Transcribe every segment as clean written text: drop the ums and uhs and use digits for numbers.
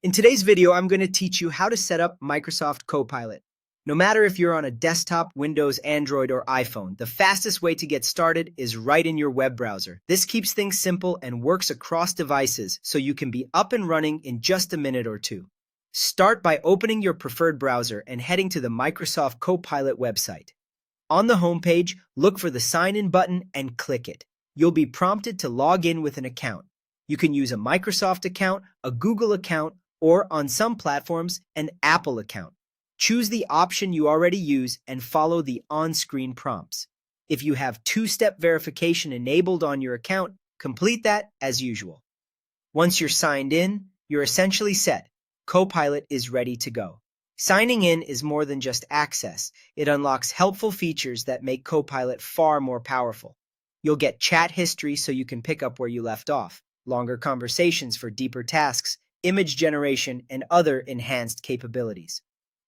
In today's video, I'm going to teach you how to set up Microsoft Copilot. No matter if you're on a desktop, Windows, Android, or iPhone, the fastest way to get started is right in your web browser. This keeps things simple and works across devices, so you can be up and running in just a minute or two. Start by opening your preferred browser and heading to the Microsoft Copilot website. On the homepage, look for the Sign In button and click it. You'll be prompted to log in with an account. You can use a Microsoft account, a Google account, or on some platforms, an Apple account. Choose the option you already use and follow the on-screen prompts. If you have two-step verification enabled on your account, complete that as usual. Once you're signed in, you're essentially set. Copilot is ready to go. Signing in is more than just access. It unlocks helpful features that make Copilot far more powerful. You'll get chat history so you can pick up where you left off, longer conversations for deeper tasks, image generation, and other enhanced capabilities.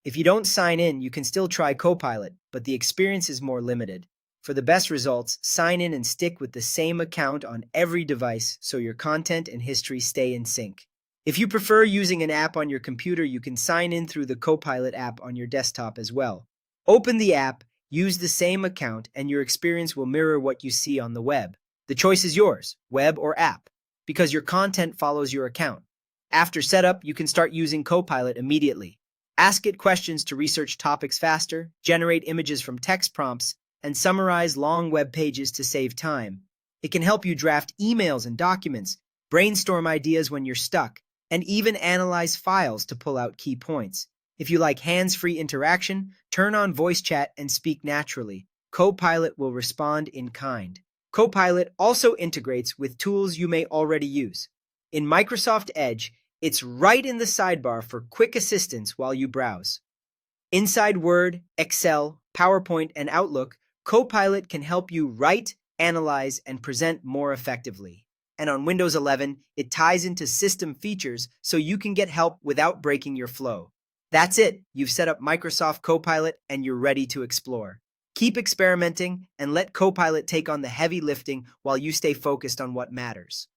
If you don't sign in, you can still try Copilot, but the experience is more limited. For the best results, sign in and stick with the same account on every device so your content and history stay in sync. If you prefer using an app on your computer, you can sign in through the Copilot app on your desktop as well. Open the app, use the same account, and your experience will mirror what you see on the web. The choice is yours, web or app, because your content follows your account. After setup, you can start using Copilot immediately. Ask it questions to research topics faster, generate images from text prompts, and summarize long web pages to save time. It can help you draft emails and documents, brainstorm ideas when you're stuck, and even analyze files to pull out key points. If you like hands-free interaction, turn on voice chat and speak naturally. Copilot will respond in kind. Copilot also integrates with tools you may already use. In Microsoft Edge, it's right in the sidebar for quick assistance while you browse. Inside Word, Excel, PowerPoint, and Outlook, Copilot can help you write, analyze, and present more effectively. And on Windows 11, it ties into system features so you can get help without breaking your flow. That's it. You've set up Microsoft Copilot and you're ready to explore. Keep experimenting and let Copilot take on the heavy lifting while you stay focused on what matters.